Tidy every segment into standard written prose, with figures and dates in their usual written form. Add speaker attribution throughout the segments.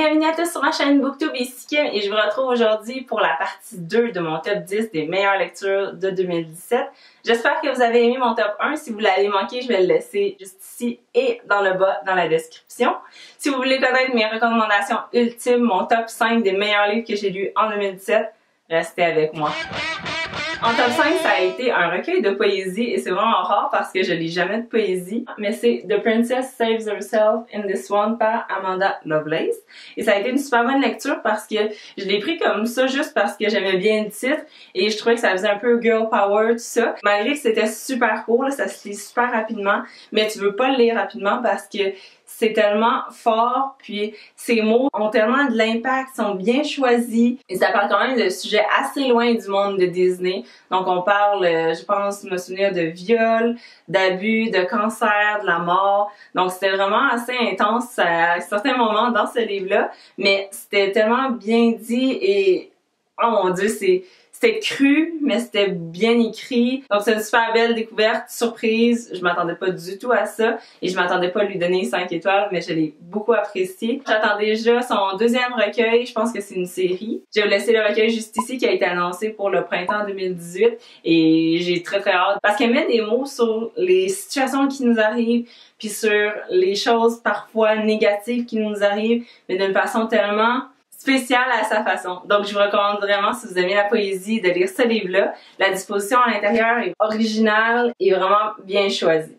Speaker 1: Bienvenue à tous sur ma chaîne Booktube, ici Kim et je vous retrouve aujourd'hui pour la partie 2 de mon top 10 des meilleures lectures de 2017. J'espère que vous avez aimé mon top 1. Si vous l'avez manqué, je vais le laisser juste ici et dans le bas dans la description. Si vous voulez connaître mes recommandations ultimes, mon top 5 des meilleurs livres que j'ai lus en 2017, restez avec moi. En top 5, ça a été un recueil de poésie et c'est vraiment rare parce que je lis jamais de poésie, mais c'est The Princess Saves Herself in This One par Amanda Lovelace. Et ça a été une super bonne lecture parce que je l'ai pris comme ça juste parce que j'aimais bien le titre et je trouvais que ça faisait un peu girl power, tout ça. Malgré que c'était super court, là, ça se lit super rapidement, mais tu veux pas le lire rapidement parce que c'est tellement fort, puis ces mots ont tellement de l'impact, sont bien choisis, et ça parle quand même de sujets assez loin du monde de Disney. Donc on parle, je pense, me souvenir de viol, d'abus, de cancer, de la mort. Donc c'était vraiment assez intense à certains moments dans ce livre-là, mais c'était tellement bien dit et oh mon Dieu, c'était cru, mais c'était bien écrit. Donc c'est une super belle découverte, surprise. Je m'attendais pas du tout à ça et je m'attendais pas à lui donner 5 étoiles, mais je l'ai beaucoup apprécié. J'attends déjà son deuxième recueil, je pense que c'est une série. Je vais vous laisser le recueil juste ici qui a été annoncé pour le printemps 2018 et j'ai très hâte parce qu'elle met des mots sur les situations qui nous arrivent puis sur les choses parfois négatives qui nous arrivent, mais d'une façon tellement spécial à sa façon. Donc je vous recommande vraiment, si vous aimez la poésie, de lire ce livre-là. La disposition à l'intérieur est originale et vraiment bien choisie.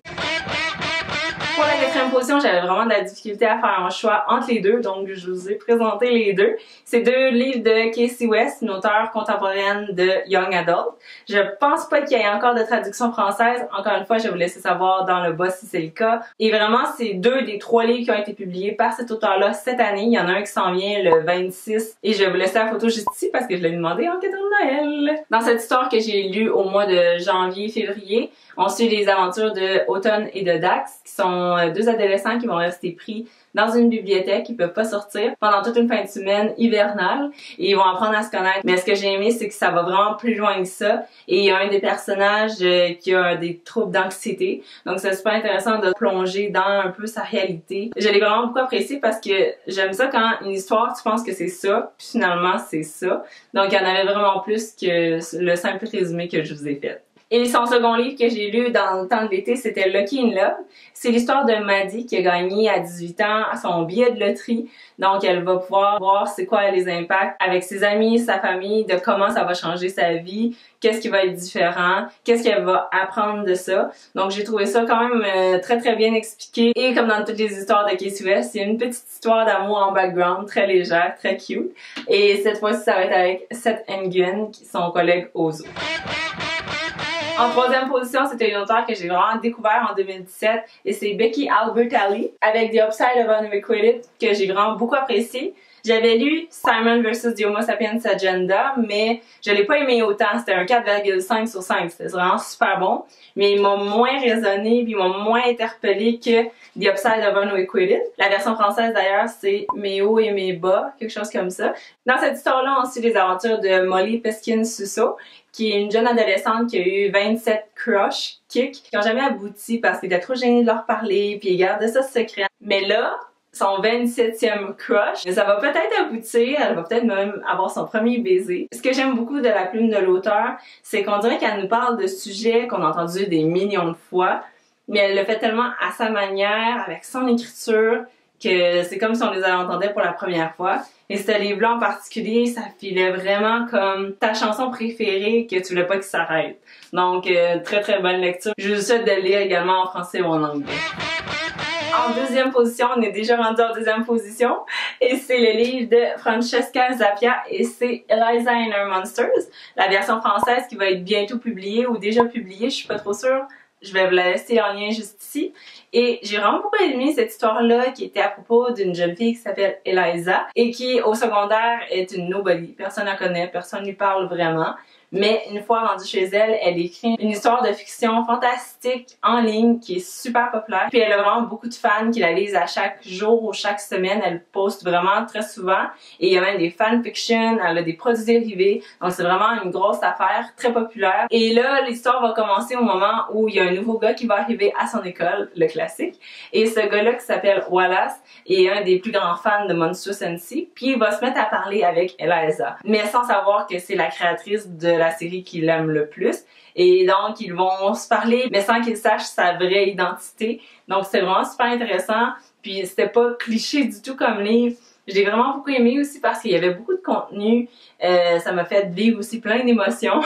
Speaker 1: Pour la quatrième position, j'avais vraiment de la difficulté à faire un choix entre les deux, donc je vous ai présenté les deux. C'est deux livres de Kasie West, une auteure contemporaine de Young Adult. Je pense pas qu'il y ait encore de traduction française. Encore une fois, je vais vous laisser savoir dans le bas si c'est le cas. Et vraiment, c'est deux des trois livres qui ont été publiés par cet auteur-là cette année. Il y en a un qui s'en vient le 26 et je vais vous laisser la photo juste ici parce que je l'ai demandé en cadeau de Noël. Dans cette histoire que j'ai lue au mois de janvier-février, on suit les aventures de Autumn et de Dax, qui sont deux adolescents qui vont rester pris dans une bibliothèque, ils peuvent pas sortir pendant toute une fin de semaine hivernale et ils vont apprendre à se connaître. Mais ce que j'ai aimé, c'est que ça va vraiment plus loin que ça et il y a un des personnages qui a des troubles d'anxiété. Donc c'est super intéressant de plonger dans un peu sa réalité. Je l'ai vraiment beaucoup apprécié parce que j'aime ça quand une histoire, tu penses que c'est ça, puis finalement c'est ça. Donc il y en avait vraiment plus que le simple résumé que je vous ai fait. Et son second livre que j'ai lu dans le temps de l'été, c'était Lucky in Love. C'est l'histoire de Maddie qui a gagné à 18 ans son billet de loterie. Donc, elle va pouvoir voir c'est quoi les impacts avec ses amis, sa famille, de comment ça va changer sa vie, qu'est-ce qui va être différent, qu'est-ce qu'elle va apprendre de ça. Donc, j'ai trouvé ça quand même très bien expliqué. Et comme dans toutes les histoires de Kasie West, il y a une petite histoire d'amour en background, très légère, très cute. Et cette fois-ci, ça va être avec Seth Nguyen, son collègue au zoo. En troisième position, c'était une auteure que j'ai vraiment découvert en 2017 et c'est Becky Albertalli avec The Upside of Unrequited que j'ai vraiment beaucoup apprécié. J'avais lu Simon vs. The Homo Sapiens Agenda, mais je l'ai pas aimé autant. C'était un 4,5 sur 5. C'était vraiment super bon. Mais il m'a moins résonné, puis il m'a moins interpellé que The Upside of Unrequited. La version française d'ailleurs, c'est Mes hauts et mes bas, quelque chose comme ça. Dans cette histoire-là, on suit les aventures de Molly Peskin-Susso, qui est une jeune adolescente qui a eu 27 crush kicks qui n'ont jamais abouti parce qu'elle était trop gênée de leur parler, puis elle gardait ça secret. Mais là, son 27e crush, ça va peut-être aboutir, elle va peut-être même avoir son premier baiser. Ce que j'aime beaucoup de la plume de l'auteur, c'est qu'on dirait qu'elle nous parle de sujets qu'on a entendus des millions de fois, mais elle le fait tellement à sa manière, avec son écriture, que c'est comme si on les entendait pour la première fois. Et ce livre-là en particulier, ça filait vraiment comme ta chanson préférée que tu voulais pas qu'il s'arrête. Donc, très bonne lecture. Je vous souhaite de le lire également en français ou en anglais. En deuxième position, on est déjà rendu en deuxième position, et c'est le livre de Francesca Zappia et c'est Eliza and Her Monsters, la version française qui va être bientôt publiée ou déjà publiée, je suis pas trop sûre. Je vais vous la laisser en lien juste ici. Et j'ai vraiment beaucoup aimé cette histoire-là qui était à propos d'une jeune fille qui s'appelle Eliza et qui, au secondaire, est une nobody. Personne la connaît, personne lui parle vraiment. mais une fois rendue chez elle, elle écrit une histoire de fiction fantastique en ligne qui est super populaire. Puis elle a vraiment beaucoup de fans qui la lisent à chaque jour ou chaque semaine. Elle poste vraiment très souvent. Et il y a même des fanfictions, elle a des produits dérivés. Donc c'est vraiment une grosse affaire, très populaire. Et là, l'histoire va commencer au moment où il y a un nouveau gars qui va arriver à son école, le classique. Et ce gars-là qui s'appelle Wallace est un des plus grands fans de Monstrous MC. Puis il va se mettre à parler avec Eliza, mais sans savoir que c'est la créatrice de la série qu'il aime le plus. Et donc, ils vont se parler, mais sans qu'il sache sa vraie identité. Donc, c'est vraiment super intéressant. Puis, c'était pas cliché du tout comme livre. J'ai vraiment beaucoup aimé aussi parce qu'il y avait beaucoup de contenu. Ça m'a fait vivre aussi plein d'émotions.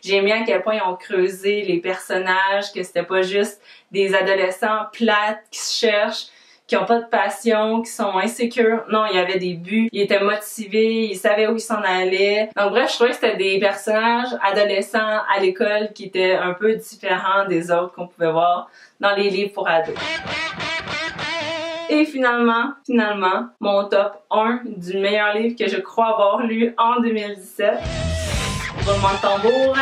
Speaker 1: J'ai aimé à quel point ils ont creusé les personnages, que c'était pas juste des adolescents plates qui se cherchent, qui ont pas de passion, qui sont insécures. Non, il y avait des buts, ils étaient motivés, ils savaient où ils s'en allaient. Donc bref, je trouvais que c'était des personnages adolescents à l'école qui étaient un peu différents des autres qu'on pouvait voir dans les livres pour ados. Et finalement, mon top 1 du meilleur livre que je crois avoir lu en 2017. Roulement de tambour.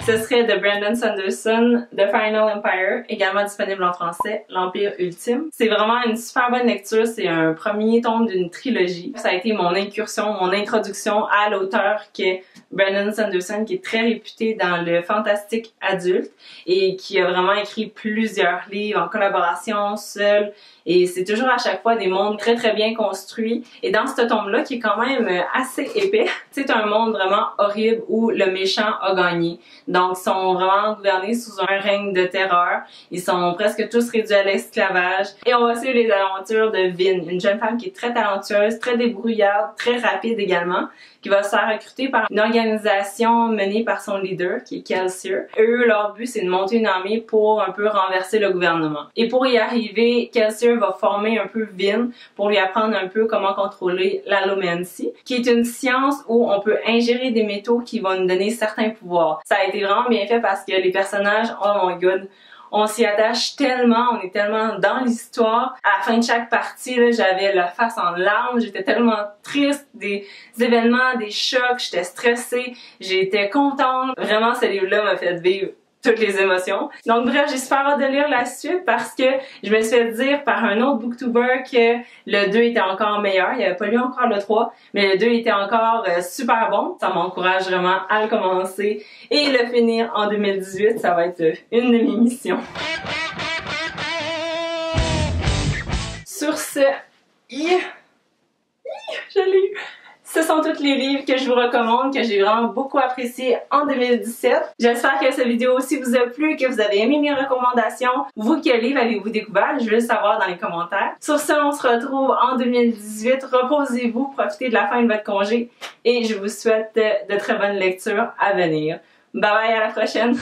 Speaker 1: Ce serait de Brandon Sanderson, The Final Empire, également disponible en français, L'Empire Ultime. C'est vraiment une super bonne lecture, c'est un premier tome d'une trilogie. Ça a été mon incursion, mon introduction à l'auteur qui est Brandon Sanderson, qui est très réputé dans le fantastique adulte et qui a vraiment écrit plusieurs livres en collaboration, seul. Et c'est toujours à chaque fois des mondes très très bien construits. Et dans ce tome-là, qui est quand même assez épais, c'est un monde vraiment horrible où le méchant a gagné. Donc, ils sont vraiment gouvernés sous un règne de terreur. Ils sont presque tous réduits à l'esclavage. Et on va suivre les aventures de Vin, une jeune femme qui est très talentueuse, très débrouillarde, très rapide également, qui va se faire recruter par une organisation menée par son leader, qui est Kelsier. Eux, leur but, c'est de monter une armée pour un peu renverser le gouvernement. Et pour y arriver, Kelsier va former un peu Vin pour lui apprendre un peu comment contrôler l'allomancy, qui est une science où on peut ingérer des métaux qui vont nous donner certains pouvoirs. Ça a été vraiment bien fait parce que les personnages, oh my god, on s'y attache tellement, on est tellement dans l'histoire. À la fin de chaque partie, là, j'avais la face en larmes, j'étais tellement triste des événements, des chocs, j'étais stressée, j'étais contente. Vraiment, ce livre-là m'a fait vivre toutes les émotions. Donc bref, j'ai super hâte de lire la suite parce que je me suis fait dire par un autre booktuber que le 2 était encore meilleur. Il avait pas lu encore le 3, mais le 2 était encore super bon. Ça m'encourage vraiment à le commencer et le finir en 2018. Ça va être une de mes missions. Sur ce, je l'ai eu. Ce sont tous les livres que je vous recommande, que j'ai vraiment beaucoup apprécié en 2017. J'espère que cette vidéo aussi vous a plu, que vous avez aimé mes recommandations. Vous, quel livre avez-vous découvert? Je veux le savoir dans les commentaires. Sur ce, on se retrouve en 2018. Reposez-vous, profitez de la fin de votre congé et je vous souhaite de très bonnes lectures à venir. Bye bye, à la prochaine!